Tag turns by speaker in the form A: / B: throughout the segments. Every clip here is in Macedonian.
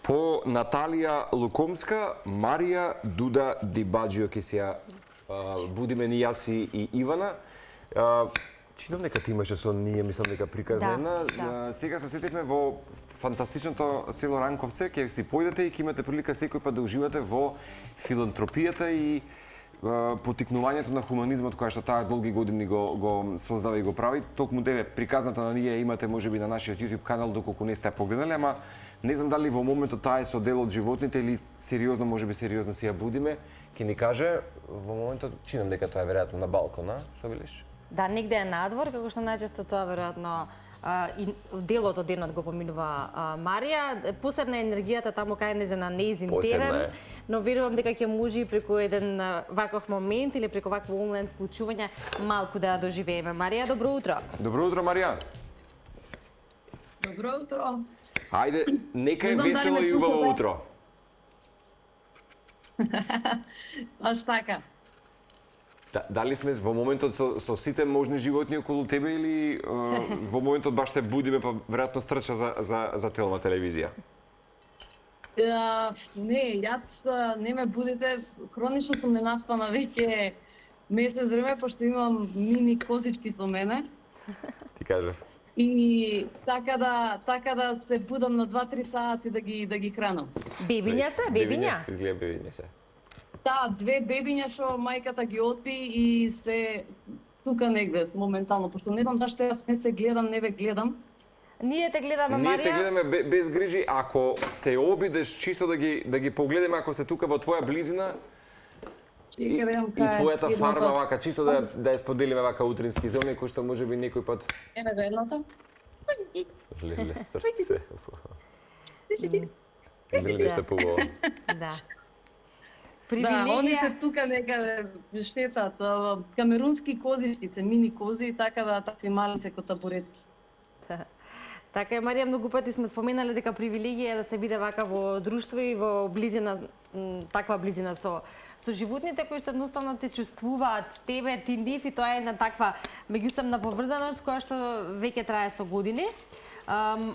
A: По Наталија Лукомска, Марија Дуда Дибаджио ќе се будиме ни јас и Ивана. Чинам дека ти имаше со ние, мислам дека приказна. Сега се сетивме во фантастичното село Ранковце, ќе си појдете и ќе имате прилика секој пат да уживате во филантропијата и потикнувањето на хуманизмот која што таа долги години го создава и го прави. Токму деве приказната на ние имате можеби на нашиот YouTube канал доколку не сте погледнале, ама не знам дали во моментот таа е со дел од животните или сериозно, можеби сериозно си ја будиме. Ќе ни каже во моментот, чинам дека тоа е веројатно на балкона, што велиш?
B: Да, негде е надвор, како што најчесто тоа веројатно и делот од денот го поминува Марија. Посебна е енергијата таму кај на нејзин терен, но верувам дека ќе може и преку еден ваков момент или преку вакво онлайн вклучување малку да ја доживееме. Марија, добро утро.
A: Добро утро, Марија.
C: Добро утро.
A: Ајде, нека е весело и убаво утро.
C: Баш така.
A: Дали сме во моментот со сите можни животни околу тебе или во моментот баш те будиме па веројатно стрча за телна телевизија?
C: Не, јас не ме будите, хронично сум ненаспана веќе месец време, пошто имам мини козички со мене.
A: Ти кажав.
C: И така да се будам на 2-3 сати да ги хранам.
B: Бебиња се, бебиња?
A: Изгледа бебиња се.
C: Да, 2 бебиња што мајката ги отпи и се тука негде моментално, пошто не знам зашто јас не се гледам, не ве гледам.
B: Ние те гледаме, Марија.
A: Ние те гледаме без грижи, ако се обидеш чисто да ги погледаме, ако се тука во твоја близина, и твојата фарма вака, чисто да ја споделиме вака утрински за оние кои што можеби некој пат...
C: Еве го едното.
A: Леле срце. Леле сте побаво.
B: Да.
C: Да, они се тука некаде штетат. Камерунски козички се, мини кози, така да такви мали се ко табуретки.
B: Така е, Марија, многу пати сме споменале дека привилегија е да се биде вака во друштво и во близина, таква близина со животните кои што едноставно те чувствуваат тебе, ти нив, и тоа е една таква меѓусебна поврзаност која што веќе трае со години.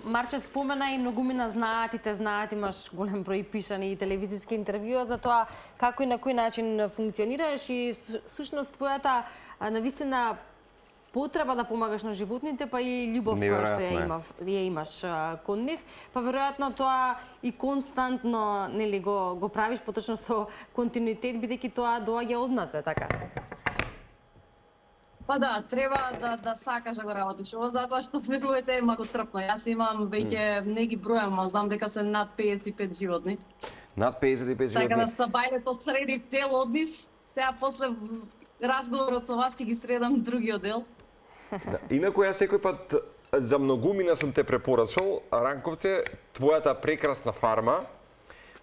B: Марче спомена и многумина знаат и те знаат, имаш голем број пишани и телевизиски интервјуа за тоа како и на кој начин функционираш и всушност твојата навистина потреба да помагаш на животните, па и љубов која што ја имаш кон нив, па веројатно тоа и константно нели го правиш поточно со континуитет, бидејќи тоа доаѓа однатре, така.
C: Па да, треба да сакаш да го работиш ово, затоа што верувате е малку трпно. Јас имам веќе не ги бројам, ал знам дека се над 55 животни.
A: Над 55 животни.
C: Така да са бајлето средив дел од нив, сега после разговорот со вас ти ги средам другиот дел.
A: Да. Инаку јас секој пат за многумина сум те препорачал, Ранковце, твојата прекрасна фарма,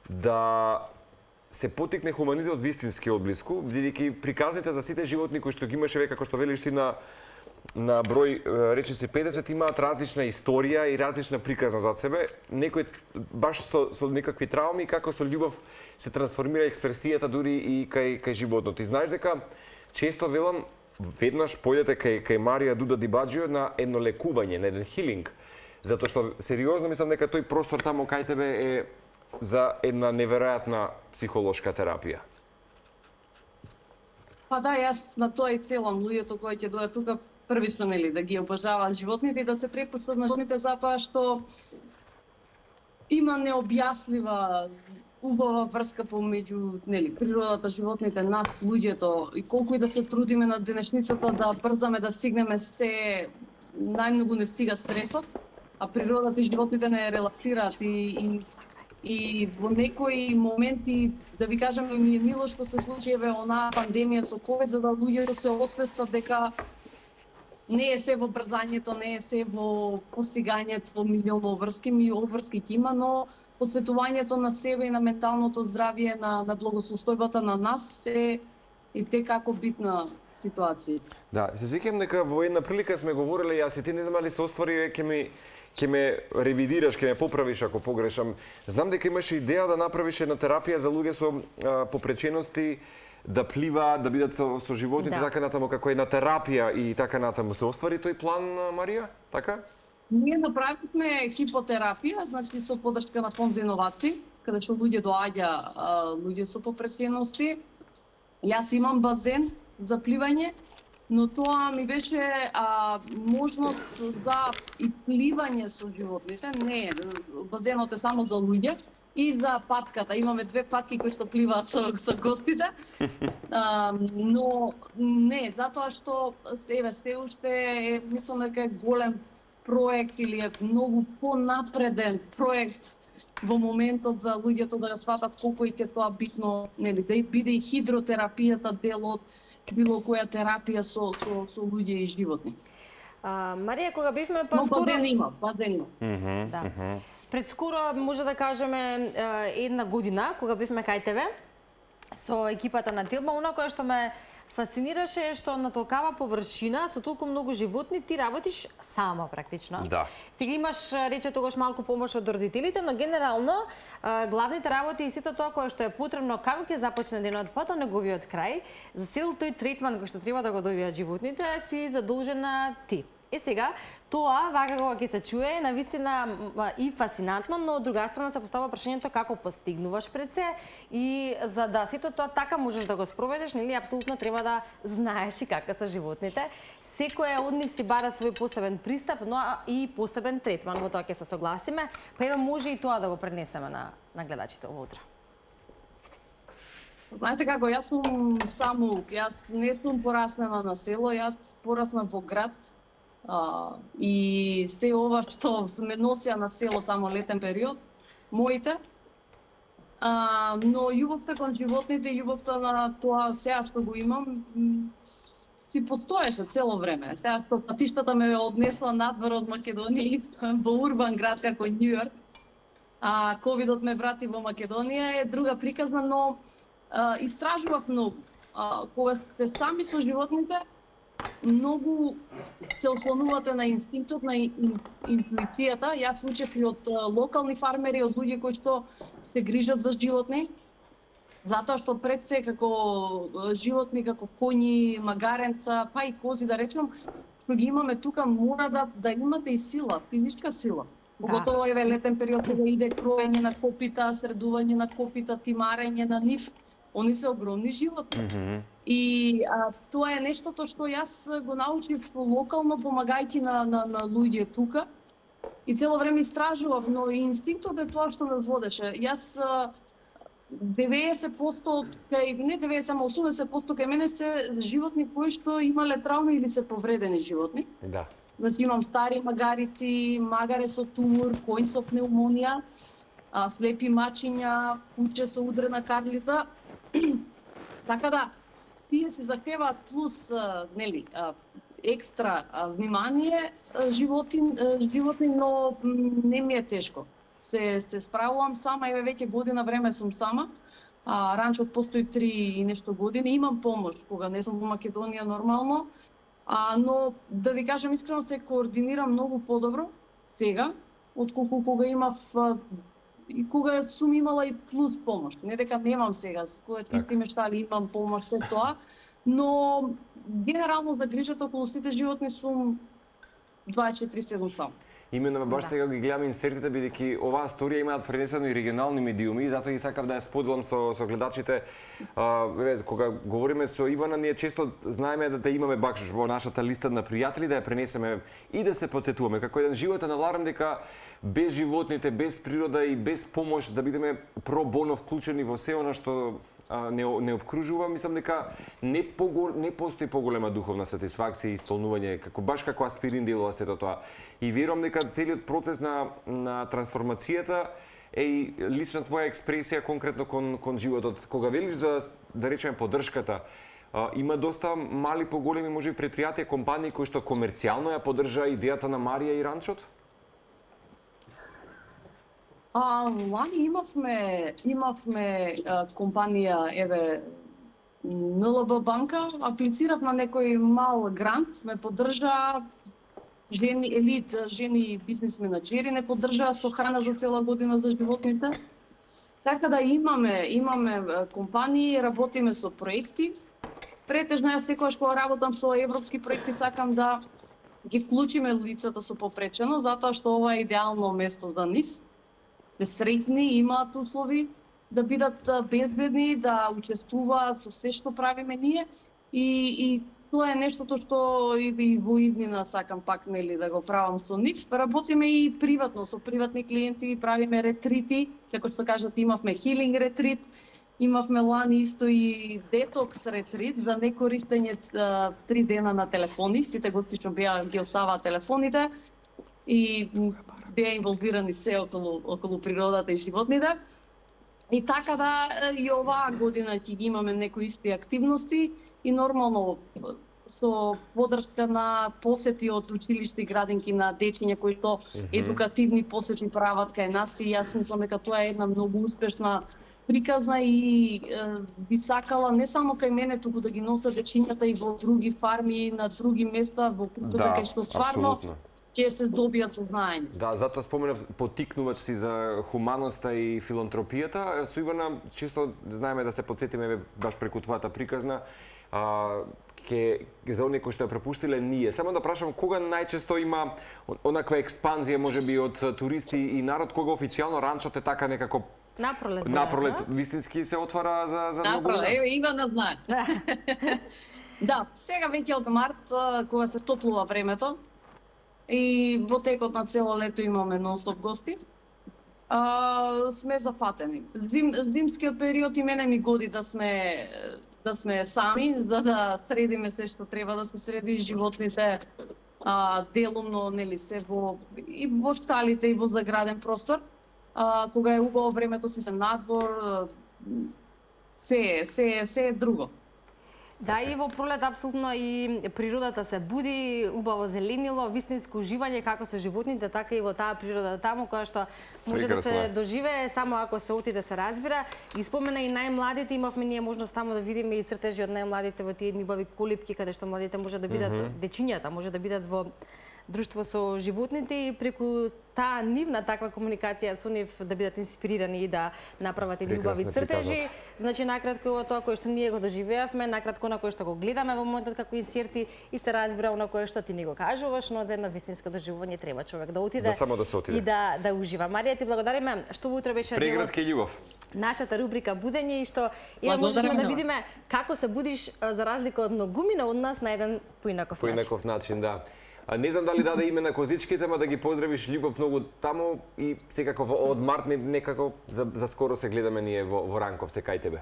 A: да се потикне хуманизмот вистински одблиску, бидејќи приказните за сите животни кои што ги имаше века, како што велиш ти на број, рече се 50, имаат различна историја и различна приказна зад себе. Некој баш со некакви трауми, како со љубов се трансформира експресијата дури и кај животното. И знаеш дека често велам, веднаш појдете кај Марија Дуда Дибаджио на едно лекување, на еден хилинг, затоа што сериозно мислам дека тој простор таму кај тебе е за една неверојатна психолошка терапија.
C: Па да, јас на тоа и целам луѓето кои ќе дојдат тука првично, нели, да ги обожаваат животните и да се препуштат на животните затоа што има необјаснива убава врска помеѓу, нели, природата, животните, нас, луѓето, и колку и да се трудиме на денешницата да брзаме да стигнеме се, најмногу не стига стресот, а природата и животните не релаксираат и во некои моменти, да ви кажам, ми е мило што се случи еве онаа пандемија со ковид, за да луѓето се освестат дека не е се во брзањето, не е се во постигањето милион обврски, обврски ќе има, но посветувањето на себе и на менталното здравје, на благосостојбата на нас е и те како битна ситуација.
A: Да, се сеќавам дека во една прилика сме говореле, јас и ти не знам дали се оствари, ќе ме ревидираш, ќе ме поправиш ако погрешам. Знам дека имаш идеја да направиш една терапија за луѓе со попречености, да пливаат, да бидат со животните, така натаму, како една терапија и така натаму. Се оствари тој план, Марија? Така?
C: Ние направивме хипотерапија, значи со поддршка на фонд за иновации, каде што луѓе со попречености. Јас имам базен за пливање, но тоа ми беше можност за и пливање со животните. Не, базенот е само за луѓе и за патката. Имаме 2 патки кои што пливаат со гостите. Но не, затоа што се уште мислам дека е голем проект или е многу понапреден проект во моментот за луѓето да ја сватат колку е тоа битно, нели, да биде и хидротерапијата дел од било која терапија со луѓе и животни.
B: Марија, кога бевме
C: Но базен има.
B: Да. Пред скоро, може да кажеме, 1 година, кога бевме кај тебе, со екипата на Тилба, она која што ме фасцинираше е што на толкава површина, со толку многу животни, ти работиш сама практично.
A: Да.
B: Сега имаш, рече тогаш, малку помош од родителите, но генерално главните работи и сето тоа кое што е потребно, како ќе започне денот, потоа неговиот крај, за цел тој третман кој што треба да го добијат животните, си задолжена ти. И сега, тоа, вака кога ќе се чуе, навистина и фасцинантно, но од друга страна се постава прашањето како постигнуваш пред се и за да сето тоа така можеш да го спроведеш, нели, апсолутно треба да знаеш и какви се животните. Секој од нив си бара свој посебен пристап, но и посебен третман, во тоа ќе се согласиме, па ева може и тоа да го пренесеме на гледачите овоутро.
C: Знаете како, јас сум самоук, јас не сум пораснала на село, јас пораснав во град. И се ова што ме носија на село само летен период, моите. Но љубовта кон животните, љубовта на тоа сега што го имам, си постоеше цело време. Сега што патиштата ме однесла надвор од Македонија во урбан град како Њујорк, ковидот ме врати во Македонија, е друга приказна, но истражував многу. Кога сте сами со животните, многу се ослонувате на инстинктот, на интуицијата. Јас учев и од локални фармери, од луѓе кои што се грижат за животни, затоа што пред се како животни, како коњи, магаренца, па и кози да речем, што ги имаме тука, мора да имате и сила, физичка сила. Поготово еве летен период сега иде кроење на копита, средување на копита, тимарење на нив. Они се огромни животни. И тоа е нештото што јас го научив локално, помагајќи на луѓе тука. И цело време истражував, но и инстинктот е тоа што ме водеше. Јас 90% не 90, само 80% кај мене се животни кои што имале травми или се повредени животни.
A: Да.
C: Значи имам стари магарици, магаре со тумор, коњ со пневмонија, слепи мачиња, куче со удрена карлица. Така да, тие се захтеваат плюс, нели, екстра внимание животни, но не ми е тешко. Се справувам сама, еве веќе година време сум сама. Ранчот постои 3 и нешто години. Имам помош кога не сум во Македонија нормално, но да ви кажам искрено се координирам многу подобро сега, отколку кога имав и кога сум имала и плюс помош. Не дека немам сега, кога ти мештали имам помош, се тоа, но генерално за грижата околу сите животни сум 24/7 сам.
A: Именно баш сега ги гледам инсертите, бидејќи оваа сторија имаат пренесено и регионални медиуми, затоа и сакав да ја споделам со гледачите. Кога говориме со Ивана, ние често знаеме да имаме бакш во нашата листа на пријатели, да ја пренесеме и да се подсетуваме. Како еден животен аларм дека без животните, без природа и без помош да бидеме про боно вклучени во се она што не обкружува, мислам дека не постои поголема духовна сатисфакција и исполнување, баш како аспирин делува сето тоа. И верувам дека целиот процес на трансформацијата е и лична своја експресија конкретно кон животот. Кога велиш да речеме поддршката, има доста мали поголеми можеби предпријатија, компании кои што комерцијално ја поддржаа идејата на Марија и ранчот?
C: Лани имавме компанија, еве, НЛБ банка, аплицирав на некој мал грант, ме поддржа жени елит, жени бизнес менаџери, не поддржаа со храна за цела година за животните. Така да имаме компании, работиме со проекти. Претежно јас секогаш кога работам со европски проекти сакам да ги вклучиме лицата со попречено, затоа што ова е идеално место за нив. Сме среќни, имаат услови да бидат безбедни, да учествуваат со се што правиме ние и тоа е нештото што и во иднина сакам пак нели да го правам со нив. Работиме и приватно со приватни клиенти, правиме ретрити, како што кажат имавме хилинг ретрит, имавме лани исто и детокс ретрит за некористење 3 дена на телефони, сите гости што беа ги оставаат телефоните и беа инволвирани се околу природата и животните. И така да и оваа година ќе ги имаме некои исти активности и нормално со подршка на посети од училишта и градинки на дечиња кои што едукативни посети прават кај нас и јас мислам дека тоа е една многу успешна приказна и би сакала не само кај мене, туку да ги носат дечињата и во други фарми, на други места, во култура кај што стварно ќе се добијат со знаење.
A: Да, затоа споменав потикнувач си за хуманоста и филантропијата. Со Ивана често знаеме да се потсетиме баш преку твојата приказна, за оние кои што ја пропуштиле ние. Само да прашам кога најчесто има онаква експанзија можеби од туристи и народ, кога официјално ранчот е така некако напролет вистински се отвара за многу
C: година? Напролет, Ивана знае. Да, сега веќе од март кога се стоплува времето и во текот на цело лето имаме нон-стоп гости, сме зафатени. Зимскиот период и мене ми годи да сме сами, за да средиме се што треба да се среди, животните делумно нели се и во шталите и во заграден простор. Кога е убаво времето си се надвор, се е друго.
B: Да, и во пролет апсолутно и природата се буди, убаво зеленило, вистинско уживање како со животните, така и во таа природа таму која што може да се доживее само ако се оти да се разбира. И спомена и најмладите, имавме ние можност таму да видиме и цртежи од најмладите во тие едни убави колипки каде што младите може да бидат дечињата, може да бидат во друштво со животните и преку таа нивна таква комуникација со нив да бидат инспирирани и да направат едни убави цртежи. Значи накратко во тоа кое што ние го доживеавме, накратко на кое што го гледаме во моментот како инсерти и се разбира на кое што ти ни го кажуваш, но за едно вистинско доживување треба човек да отиде и да ужива. Марија, ти благодариме што утре беше
A: дел од
B: нашата рубрика Будење и што можеме да видиме како се будиш за разлика од многумина од нас на еден поинаков
A: начин, да. Не знам дали даде име на козичките, ама да ги поздравиш љубов многу таму и секако од март некако за скоро се гледаме ние во Ранковце кај тебе.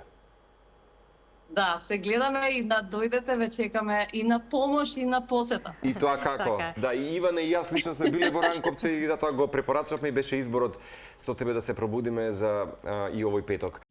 C: Да, се гледаме и да дојдете, ве чекаме и на помош и на посета.
A: И тоа како? Да, и Ивана и јас лично сме биле во Ранковце и да тоа го препорачавме и беше изборот со тебе да се пробудиме за и овој петок.